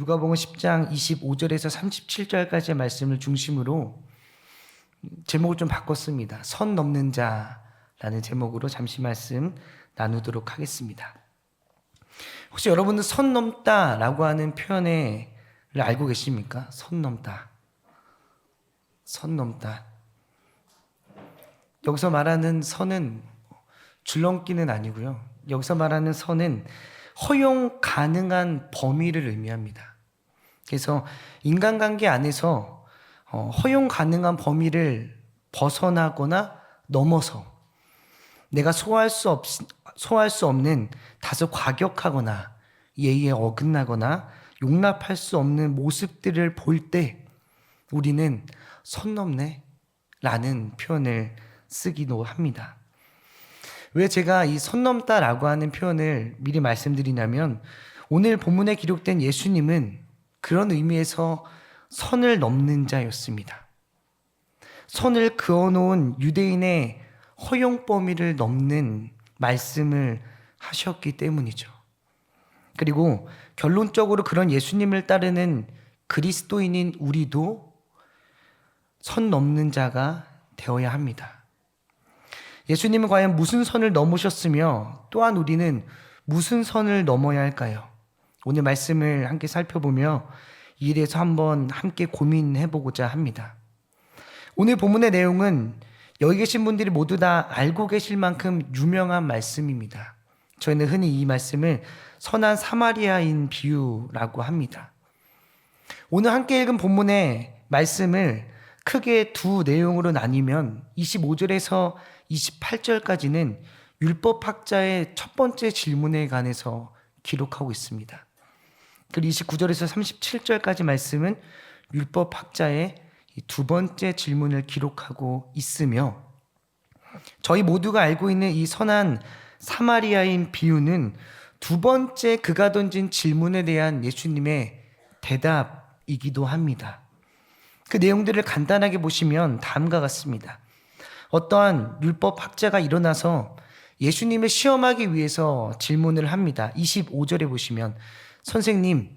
누가복음 10장 25절에서 37절까지의 말씀을 중심으로 제목을 좀 바꿨습니다. 선 넘는 자라는 제목으로 잠시 말씀 나누도록 하겠습니다. 혹시 여러분은 선 넘다라고 하는 표현을 알고 계십니까? 선 넘다. 선 넘다. 여기서 말하는 선은 줄넘기는 아니고요. 여기서 말하는 선은 허용 가능한 범위를 의미합니다. 그래서 인간관계 안에서 허용 가능한 범위를 벗어나거나 넘어서 내가 소화할 수 없는 다소 과격하거나 예의에 어긋나거나 용납할 수 없는 모습들을 볼 때 우리는 선 넘네 라는 표현을 쓰기도 합니다. 왜 제가 이 선 넘다라고 하는 표현을 미리 말씀드리냐면 오늘 본문에 기록된 예수님은 그런 의미에서 선을 넘는 자였습니다. 선을 그어놓은 유대인의 허용 범위를 넘는 말씀을 하셨기 때문이죠. 그리고 결론적으로 그런 예수님을 따르는 그리스도인인 우리도 선 넘는 자가 되어야 합니다. 예수님은 과연 무슨 선을 넘으셨으며 또한 우리는 무슨 선을 넘어야 할까요? 오늘 말씀을 함께 살펴보며 이에 대해서 한번 함께 고민해 보고자 합니다. 오늘 본문의 내용은 여기 계신 분들이 모두 다 알고 계실 만큼 유명한 말씀입니다. 저희는 흔히 이 말씀을 선한 사마리아인 비유라고 합니다. 오늘 함께 읽은 본문의 말씀을 크게 두 내용으로 나뉘면 25절에서 28절까지는 율법학자의 첫 번째 질문에 관해서 기록하고 있습니다. 그리고 29절에서 37절까지 말씀은 율법학자의 두 번째 질문을 기록하고 있으며 저희 모두가 알고 있는 이 선한 사마리아인 비유는 두 번째 그가 던진 질문에 대한 예수님의 대답이기도 합니다. 그 내용들을 간단하게 보시면 다음과 같습니다. 어떠한 율법학자가 일어나서 예수님을 시험하기 위해서 질문을 합니다. 25절에 보시면 선생님,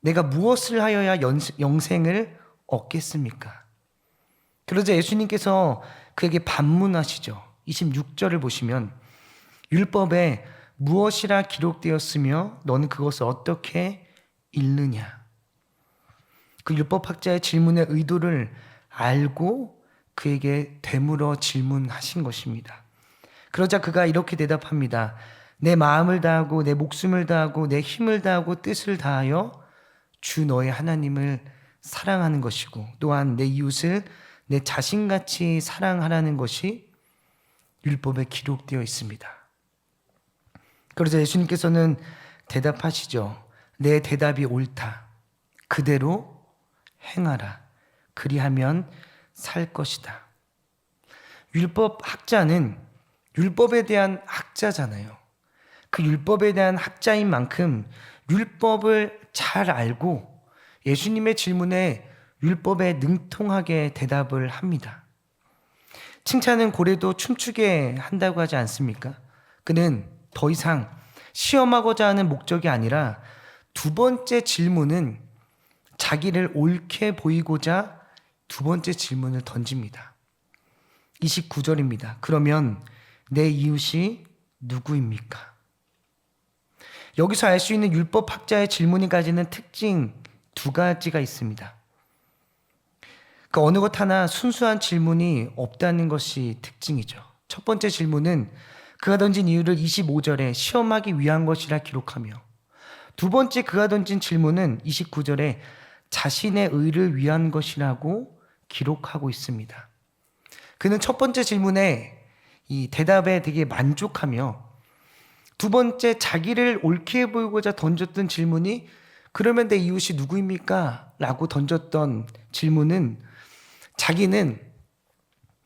내가 무엇을 하여야 영생을 얻겠습니까? 그러자 예수님께서 그에게 반문하시죠. 26절을 보시면 율법에 무엇이라 기록되었으며 너는 그것을 어떻게 읽느냐? 그 율법학자의 질문의 의도를 알고 그에게 되물어 질문하신 것입니다. 그러자 그가 이렇게 대답합니다. 내 마음을 다하고 내 목숨을 다하고 내 힘을 다하고 뜻을 다하여 주 너의 하나님을 사랑하는 것이고 또한 내 이웃을 내 자신같이 사랑하라는 것이 율법에 기록되어 있습니다. 그러자 예수님께서는 대답하시죠. 내 대답이 옳다. 그대로 행하라. 그리하면 살 것이다. 율법학자는 율법에 대한 학자잖아요. 그 율법에 대한 학자인 만큼 율법을 잘 알고 예수님의 질문에 율법에 능통하게 대답을 합니다. 칭찬은 고래도 춤추게 한다고 하지 않습니까? 그는 더 이상 시험하고자 하는 목적이 아니라 두 번째 질문은 자기를 옳게 보이고자 두 번째 질문을 던집니다. 29절입니다. 그러면 내 이웃이 누구입니까? 여기서 알 수 있는 율법학자의 질문이 가지는 특징 두 가지가 있습니다. 그 어느 것 하나 순수한 질문이 없다는 것이 특징이죠. 첫 번째 질문은 그가 던진 이유를 25절에 시험하기 위한 것이라 기록하며 두 번째 그가 던진 질문은 29절에 자신의 의를 위한 것이라고 기록하고 있습니다. 그는 첫 번째 질문에 이 대답에 되게 만족하며 두 번째 자기를 옳게 보이고자 던졌던 질문이 그러면 내 이웃이 누구입니까? 라고 던졌던 질문은 자기는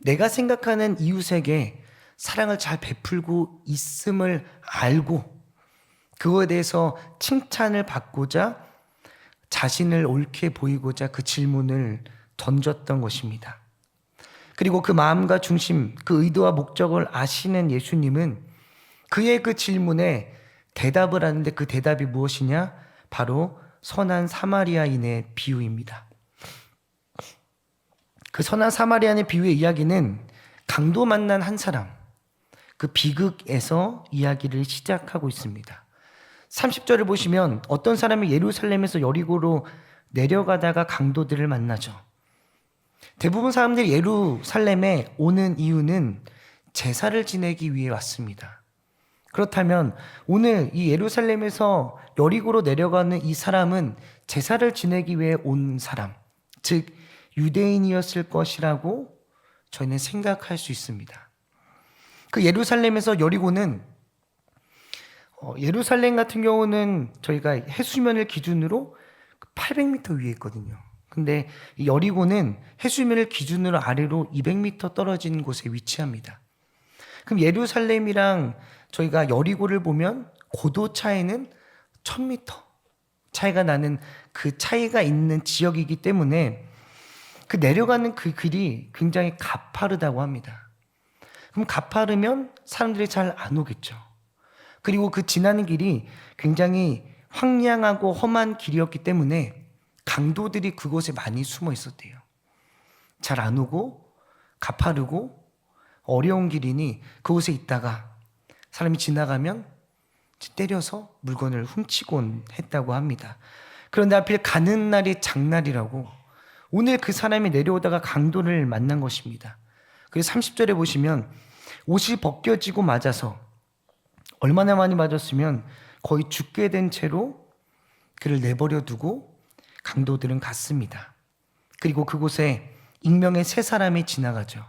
내가 생각하는 이웃에게 사랑을 잘 베풀고 있음을 알고 그거에 대해서 칭찬을 받고자 자신을 옳게 보이고자 그 질문을 던졌던 것입니다. 그리고 그 마음과 중심, 그 의도와 목적을 아시는 예수님은 그의 그 질문에 대답을 하는데 그 대답이 무엇이냐? 바로 선한 사마리아인의 비유입니다. 그 선한 사마리아인의 비유의 이야기는 강도 만난 한 사람, 그 비극에서 이야기를 시작하고 있습니다. 30절을 보시면 어떤 사람이 예루살렘에서 여리고로 내려가다가 강도들을 만나죠. 대부분 사람들이 예루살렘에 오는 이유는 제사를 지내기 위해 왔습니다. 그렇다면 오늘 이 예루살렘에서 여리고로 내려가는 이 사람은 제사를 지내기 위해 온 사람, 즉 유대인이었을 것이라고 저희는 생각할 수 있습니다. 그 예루살렘에서 여리고는 예루살렘 같은 경우는 저희가 해수면을 기준으로 800m 위에 있거든요. 근데 여리고는 해수면을 기준으로 아래로 200m 떨어진 곳에 위치합니다. 그럼 예루살렘이랑 저희가 여리고를 보면 고도 차이는 1000m 차이가 나는 그 차이가 있는 지역이기 때문에 그 내려가는 그 길이 굉장히 가파르다고 합니다. 그럼 가파르면 사람들이 잘 안 오겠죠. 그리고 그 지나는 길이 굉장히 황량하고 험한 길이었기 때문에 강도들이 그곳에 많이 숨어 있었대요. 잘 안 오고 가파르고 어려운 길이니 그곳에 있다가 사람이 지나가면 때려서 물건을 훔치곤 했다고 합니다. 그런데 하필 가는 날이 장날이라고 오늘 그 사람이 내려오다가 강도를 만난 것입니다. 그래서 30절에 보시면 옷이 벗겨지고 맞아서 얼마나 많이 맞았으면 거의 죽게 된 채로 그를 내버려 두고 강도들은 갔습니다. 그리고 그곳에 익명의 세 사람이 지나가죠.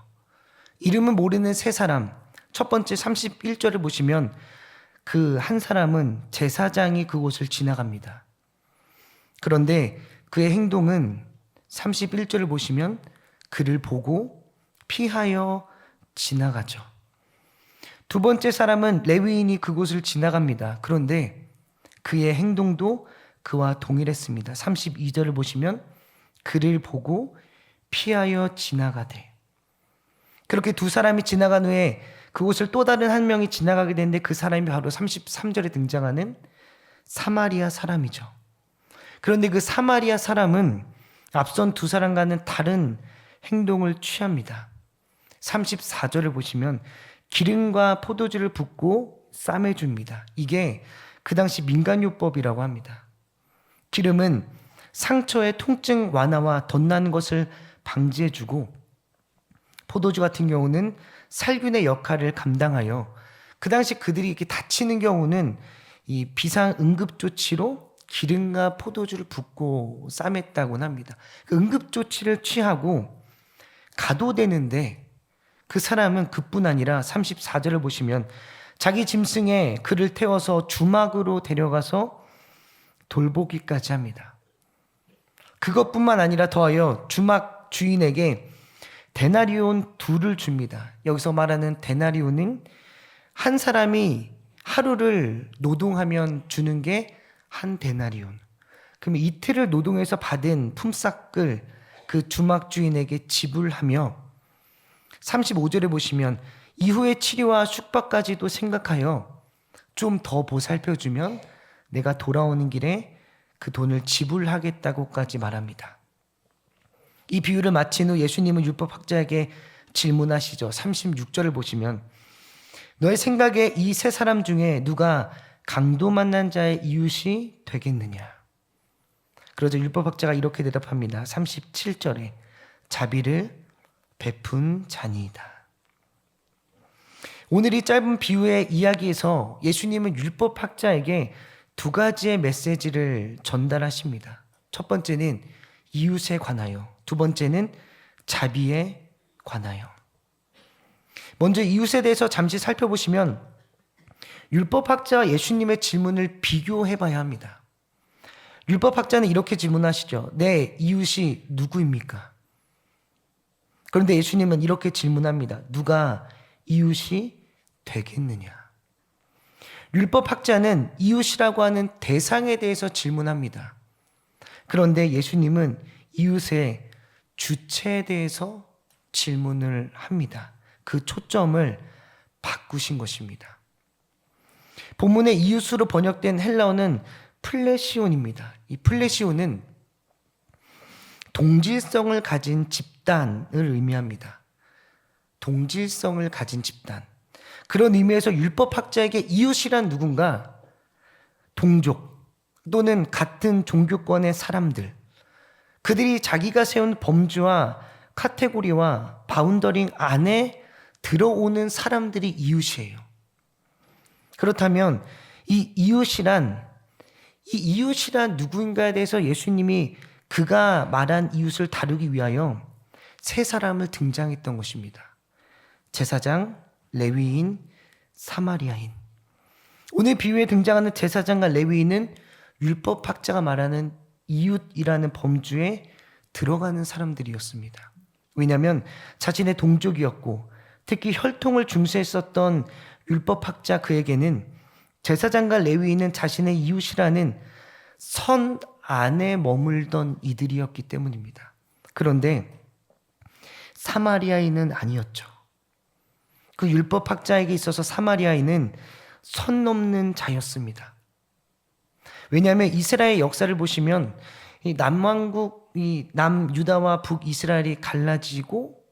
이름은 모르는 세 사람. 첫 번째 31절을 보시면 그 한 사람은 제사장이 그곳을 지나갑니다. 그런데 그의 행동은 31절을 보시면 그를 보고 피하여 지나가죠. 두 번째 사람은 레위인이 그곳을 지나갑니다. 그런데 그의 행동도 그와 동일했습니다. 32절을 보시면 그를 보고 피하여 지나가되. 그렇게 두 사람이 지나간 후에 그곳을 또 다른 한 명이 지나가게 되는데 그 사람이 바로 33절에 등장하는 사마리아 사람이죠. 그런데 그 사마리아 사람은 앞선 두 사람과는 다른 행동을 취합니다. 34절을 보시면 기름과 포도주를 붓고 싸매줍니다. 이게 그 당시 민간요법이라고 합니다. 기름은 상처의 통증 완화와 덧나는 것을 방지해주고 포도주 같은 경우는 살균의 역할을 감당하여 그 당시 그들이 이렇게 다치는 경우는 이 비상 응급 조치로 기름과 포도주를 붓고 싸맸다고 합니다. 그 응급 조치를 취하고 가도되는데 그 사람은 그뿐 아니라 34절을 보시면 자기 짐승에 그를 태워서 주막으로 데려가서 돌보기까지 합니다. 그것뿐만 아니라 더하여 주막 주인에게 데나리온 2를 줍니다. 여기서 말하는 데나리온은 한 사람이 하루를 노동하면 주는 게 한 데나리온. 그러면 이틀을 노동해서 받은 품삯을 그 주막 주인에게 지불하며 35절에 보시면 이후의 치료와 숙박까지도 생각하여 좀 더 보살펴주면 내가 돌아오는 길에 그 돈을 지불하겠다고까지 말합니다. 이 비유를 마친 후 예수님은 율법학자에게 질문하시죠. 36절을 보시면 너의 생각에 이 세 사람 중에 누가 강도 만난 자의 이웃이 되겠느냐? 그러자 율법학자가 이렇게 대답합니다. 37절에 자비를 베푼 자니이다. 오늘 이 짧은 비유의 이야기에서 예수님은 율법학자에게 두 가지의 메시지를 전달하십니다. 첫 번째는 이웃에 관하여, 두 번째는 자비에 관하여. 먼저 이웃에 대해서 잠시 살펴보시면 율법학자와 예수님의 질문을 비교해 봐야 합니다. 율법학자는 이렇게 질문하시죠. 내 이웃이 누구입니까? 그런데 예수님은 이렇게 질문합니다. 누가 이웃이 되겠느냐? 율법학자는 이웃이라고 하는 대상에 대해서 질문합니다. 그런데 예수님은 이웃의 주체에 대해서 질문을 합니다. 그 초점을 바꾸신 것입니다. 본문의 이웃으로 번역된 헬라어는 플레시온입니다. 이 플레시온은 동질성을 가진 집단을 의미합니다. 동질성을 가진 집단. 그런 의미에서 율법학자에게 이웃이란 누군가 동족 또는 같은 종교권의 사람들, 그들이 자기가 세운 범주와 카테고리와 바운더링 안에 들어오는 사람들이 이웃이에요. 그렇다면 이 이웃이란 누구인가에 대해서 예수님이 그가 말한 이웃을 다루기 위하여 세 사람을 등장했던 것입니다. 제사장, 레위인, 사마리아인. 오늘 비유에 등장하는 제사장과 레위인은 율법학자가 말하는 이웃이라는 범주에 들어가는 사람들이었습니다. 왜냐하면 자신의 동족이었고 특히 혈통을 중시했었던 율법학자 그에게는 제사장과 레위인은 자신의 이웃이라는 선 안에 머물던 이들이었기 때문입니다. 그런데 사마리아인은 아니었죠. 그 율법학자에게 있어서 사마리아인은 선 넘는 자였습니다. 왜냐하면 이스라엘 역사를 보시면 이 남왕국, 이 남유다와 북이스라엘이 갈라지고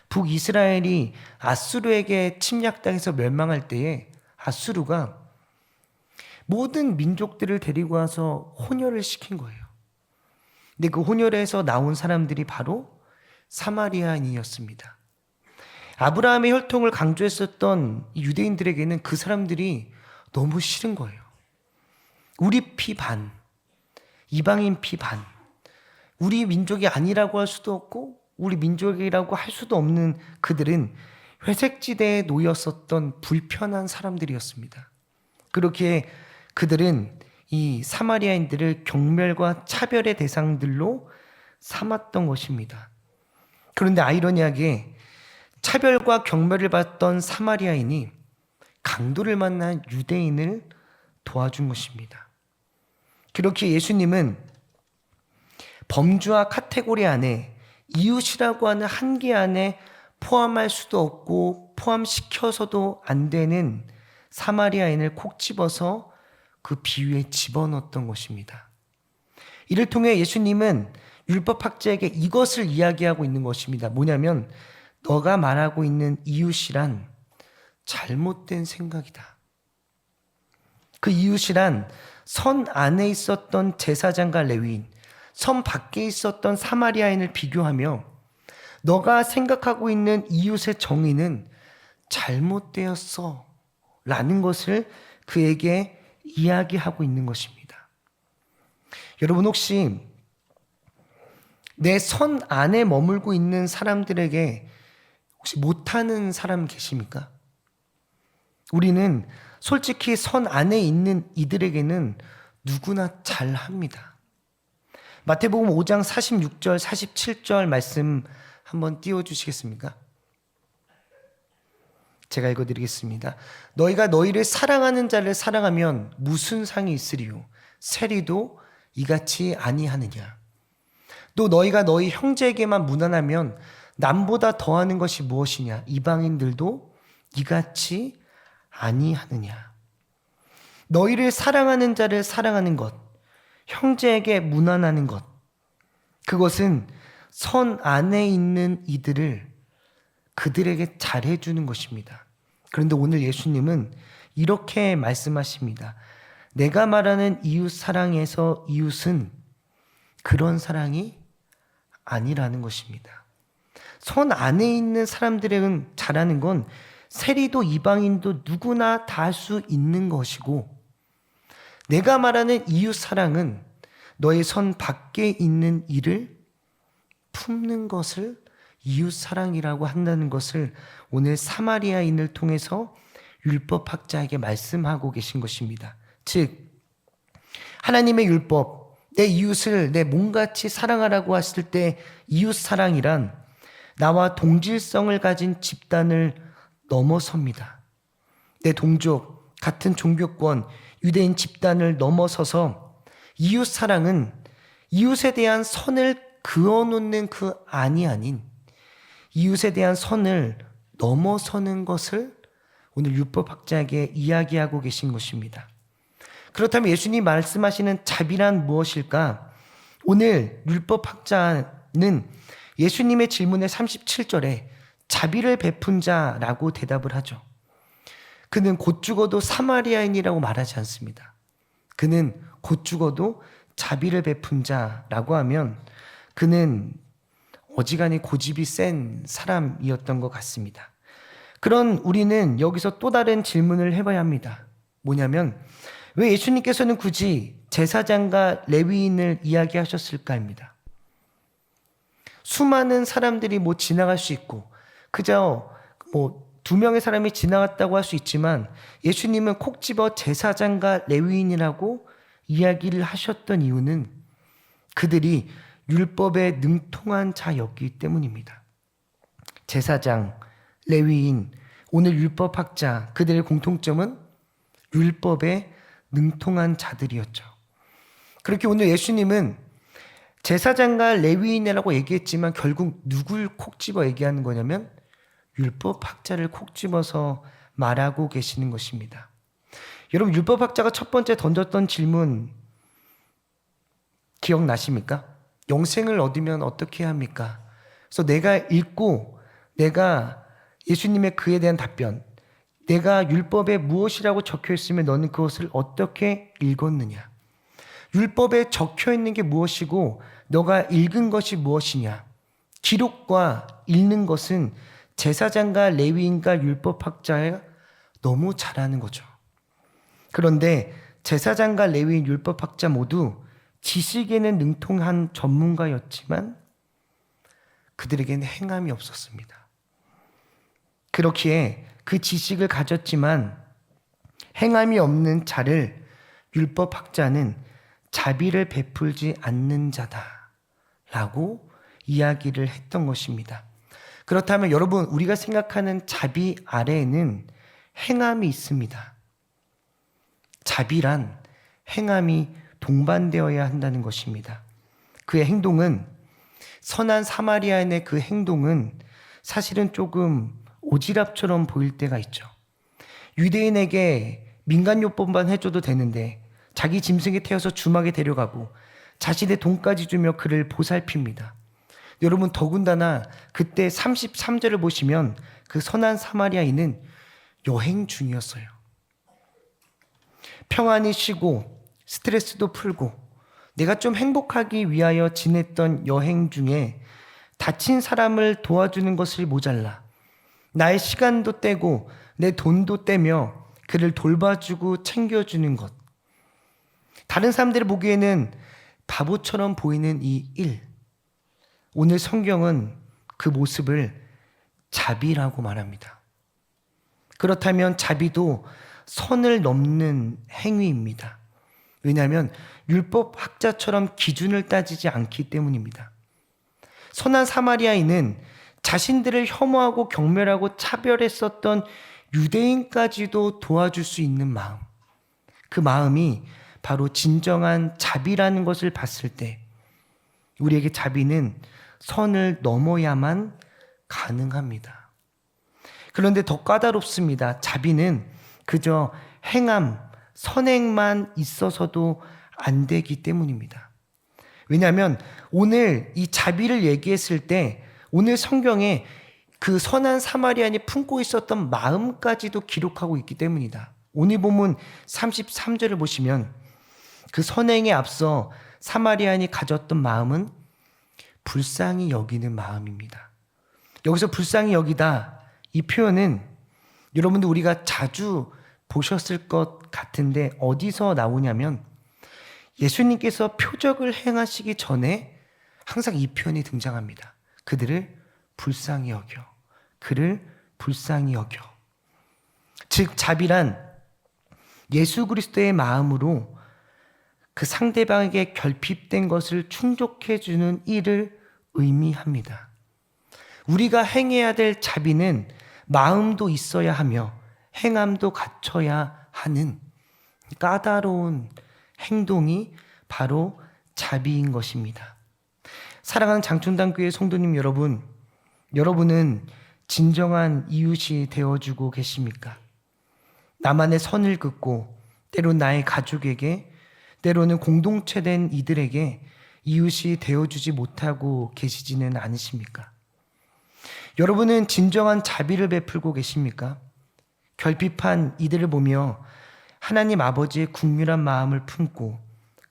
북이스라엘이 아수르에게 침략당해서 멸망할 때에 아수르가 모든 민족들을 데리고 와서 혼혈을 시킨 거예요. 근데 그 혼혈에서 나온 사람들이 바로 사마리아인이었습니다. 아브라함의 혈통을 강조했었던 유대인들에게는 그 사람들이 너무 싫은 거예요. 우리 피 반, 이방인 피 반, 우리 민족이 아니라고 할 수도 없고 우리 민족이라고 할 수도 없는 그들은 회색지대에 놓였었던 불편한 사람들이었습니다. 그렇게 그들은 이 사마리아인들을 경멸과 차별의 대상들로 삼았던 것입니다. 그런데 아이러니하게 차별과 경멸을 받던 사마리아인이 강도를 만난 유대인을 도와준 것입니다. 그렇게 예수님은 범주와 카테고리 안에 이웃이라고 하는 한계 안에 포함할 수도 없고 포함시켜서도 안 되는 사마리아인을 콕 집어서 그 비유에 집어넣었던 것입니다. 이를 통해 예수님은 율법학자에게 이것을 이야기하고 있는 것입니다. 뭐냐면 너가 말하고 있는 이웃이란 잘못된 생각이다. 그 이웃이란 선 안에 있었던 제사장과 레위인, 선 밖에 있었던 사마리아인을 비교하며 너가 생각하고 있는 이웃의 정의는 잘못되었어 라는 것을 그에게 이야기하고 있는 것입니다. 여러분 혹시 내 선 안에 머물고 있는 사람들에게 혹시 못하는 사람 계십니까? 우리는 솔직히 선 안에 있는 이들에게는 누구나 잘합니다. 마태복음 5장 46절 47절 말씀 한번 띄워주시겠습니까? 제가 읽어드리겠습니다. 너희가 너희를 사랑하는 자를 사랑하면 무슨 상이 있으리요? 세리도 이같이 아니하느냐? 또 너희가 너희 형제에게만 무난하면 남보다 더하는 것이 무엇이냐? 이방인들도 이같이 아니하느냐? 너희를 사랑하는 자를 사랑하는 것, 형제에게 무난하는 것, 그것은 선 안에 있는 이들을 그들에게 잘해주는 것입니다. 그런데 오늘 예수님은 이렇게 말씀하십니다. 내가 말하는 이웃 사랑에서 이웃은 그런 사랑이 아니라는 것입니다. 선 안에 있는 사람들에게는 잘하는 건 세리도 이방인도 누구나 다 할 수 있는 것이고, 내가 말하는 이웃 사랑은 너의 선 밖에 있는 이를 품는 것을 이웃 사랑이라고 한다는 것을 오늘 사마리아인을 통해서 율법학자에게 말씀하고 계신 것입니다. 즉 하나님의 율법, 내 이웃을 내 몸같이 사랑하라고 했을 때 이웃 사랑이란 나와 동질성을 가진 집단을 넘어섭니다. 내 동족, 같은 종교권, 유대인 집단을 넘어서서 이웃 사랑은 이웃에 대한 선을 그어놓는 그 안이 아닌 이웃에 대한 선을 넘어서는 것을 오늘 율법학자에게 이야기하고 계신 것입니다. 그렇다면 예수님 말씀하시는 자비란 무엇일까? 오늘 율법학자는 예수님의 질문의 37절에 자비를 베푼 자라고 대답을 하죠. 그는 곧 죽어도 사마리아인이라고 말하지 않습니다. 그는 곧 죽어도 자비를 베푼 자라고 하면 그는 어지간히 고집이 센 사람이었던 것 같습니다. 그런 우리는 여기서 또 다른 질문을 해봐야 합니다. 뭐냐면 왜 예수님께서는 굳이 제사장과 레위인을 이야기하셨을까입니다. 수많은 사람들이 지나갈 수 있고 그저 2명의 사람이 지나갔다고 할 수 있지만 예수님은 콕 집어 제사장과 레위인이라고 이야기를 하셨던 이유는 그들이 율법에 능통한 자였기 때문입니다. 제사장, 레위인, 오늘 율법학자, 그들의 공통점은 율법에 능통한 자들이었죠. 그렇게 오늘 예수님은 제사장과 레위인이라고 얘기했지만 결국 누굴 콕 집어 얘기하는 거냐면 율법학자를 콕 집어서 말하고 계시는 것입니다. 여러분, 율법학자가 첫 번째 던졌던 질문 기억나십니까? 영생을 얻으면 어떻게 해야 합니까? 그래서 내가 읽고 내가 예수님의 그에 대한 답변, 내가 율법에 무엇이라고 적혀 있으면 너는 그것을 어떻게 읽었느냐? 율법에 적혀 있는 게 무엇이고 너가 읽은 것이 무엇이냐? 기록과 읽는 것은 제사장과 레위인과 율법학자가 너무 잘하는 거죠. 그런데 제사장과 레위인, 율법학자 모두 지식에는 능통한 전문가였지만 그들에게는 행함이 없었습니다. 그렇기에 그 지식을 가졌지만 행함이 없는 자를 율법학자는 자비를 베풀지 않는 자다라고 이야기를 했던 것입니다. 그렇다면 여러분, 우리가 생각하는 자비 아래에는 행함이 있습니다. 자비란 행함이 동반되어야 한다는 것입니다. 그의 행동은, 선한 사마리아인의 그 행동은 사실은 조금 오지랖처럼 보일 때가 있죠. 유대인에게 민간요법만 해줘도 되는데 자기 짐승에 태워서 주막에 데려가고 자신의 돈까지 주며 그를 보살핍니다. 여러분, 더군다나 그때 33절을 보시면 그 선한 사마리아인은 여행 중이었어요. 평안히 쉬고 스트레스도 풀고 내가 좀 행복하기 위하여 지냈던 여행 중에 다친 사람을 도와주는 것을 모자라 나의 시간도 떼고 내 돈도 떼며 그를 돌봐주고 챙겨주는 것. 다른 사람들이 보기에는 바보처럼 보이는 이 일. 오늘 성경은 그 모습을 자비라고 말합니다. 그렇다면 자비도 선을 넘는 행위입니다. 왜냐하면 율법학자처럼 기준을 따지지 않기 때문입니다. 선한 사마리아인은 자신들을 혐오하고 경멸하고 차별했었던 유대인까지도 도와줄 수 있는 마음, 그 마음이 바로 진정한 자비라는 것을 봤을 때 우리에게 자비는 선을 넘어야만 가능합니다. 그런데 더 까다롭습니다. 자비는 그저 행함, 선행만 있어서도 안 되기 때문입니다. 왜냐하면 오늘 이 자비를 얘기했을 때 오늘 성경에 그 선한 사마리아인이 품고 있었던 마음까지도 기록하고 있기 때문이다. 오늘 본문 33절을 보시면 그 선행에 앞서 사마리아인이 가졌던 마음은 불쌍히 여기는 마음입니다. 여기서 불쌍히 여기다, 이 표현은 여러분들 우리가 자주 보셨을 것 같은데 어디서 나오냐면 예수님께서 표적을 행하시기 전에 항상 이 표현이 등장합니다. 그들을 불쌍히 여겨. 그를 불쌍히 여겨. 즉 자비란 예수 그리스도의 마음으로 그 상대방에게 결핍된 것을 충족해 주는 일을 의미합니다. 우리가 행해야 될 자비는 마음도 있어야 하며 행함도 갖춰야 하는 까다로운 행동이 바로 자비인 것입니다. 사랑하는 장춘단교회 성도님 여러분, 여러분은 진정한 이웃이 되어주고 계십니까? 나만의 선을 긋고 때론 나의 가족에게, 때로는 공동체된 이들에게 이웃이 되어주지 못하고 계시지는 않으십니까? 여러분은 진정한 자비를 베풀고 계십니까? 결핍한 이들을 보며 하나님 아버지의 국률한 마음을 품고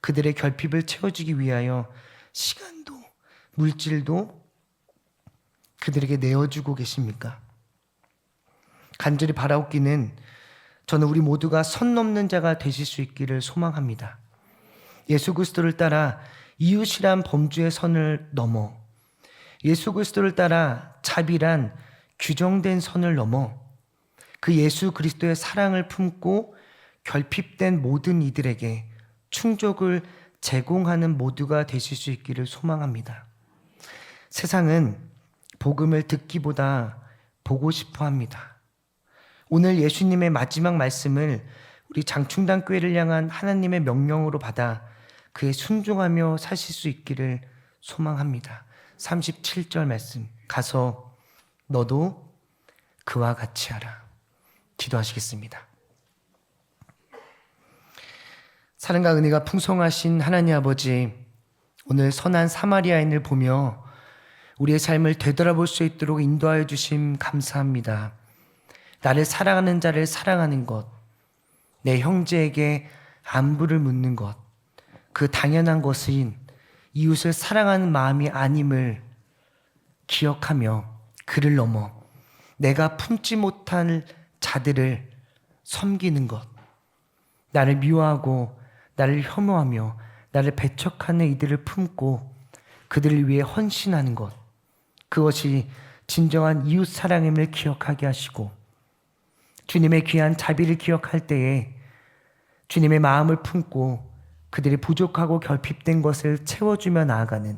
그들의 결핍을 채워주기 위하여 시간도 물질도 그들에게 내어주고 계십니까? 간절히 바라옵기는 저는 우리 모두가 선 넘는 자가 되실 수 있기를 소망합니다. 예수 그리스도를 따라 이웃이란 범주의 선을 넘어 예수 그리스도를 따라 자비란 규정된 선을 넘어 그 예수 그리스도의 사랑을 품고 결핍된 모든 이들에게 충족을 제공하는 모두가 되실 수 있기를 소망합니다. 세상은 복음을 듣기보다 보고 싶어 합니다. 오늘 예수님의 마지막 말씀을 우리 장충당 교회를 향한 하나님의 명령으로 받아 그에 순종하며 사실 수 있기를 소망합니다. 37절 말씀, 가서 너도 그와 같이 하라. 기도하시겠습니다. 사랑과 은혜가 풍성하신 하나님 아버지, 오늘 선한 사마리아인을 보며 우리의 삶을 되돌아볼 수 있도록 인도하여 주심 감사합니다. 나를 사랑하는 자를 사랑하는 것, 내 형제에게 안부를 묻는 것, 그 당연한 것인 이웃을 사랑하는 마음이 아님을 기억하며 그를 넘어 내가 품지 못할 자들을 섬기는 것, 나를 미워하고 나를 혐오하며 나를 배척하는 이들을 품고 그들을 위해 헌신하는 것, 그것이 진정한 이웃 사랑임을 기억하게 하시고 주님의 귀한 자비를 기억할 때에 주님의 마음을 품고 그들이 부족하고 결핍된 것을 채워주며 나아가는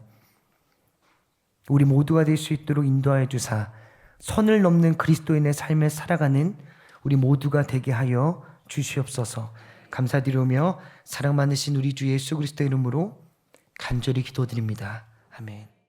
우리 모두가 될 수 있도록 인도하여 주사 선을 넘는 그리스도인의 삶을 살아가는 우리 모두가 되게 하여 주시옵소서. 감사드리며 사랑 많으신 우리 주 예수 그리스도의 이름으로 간절히 기도드립니다. 아멘.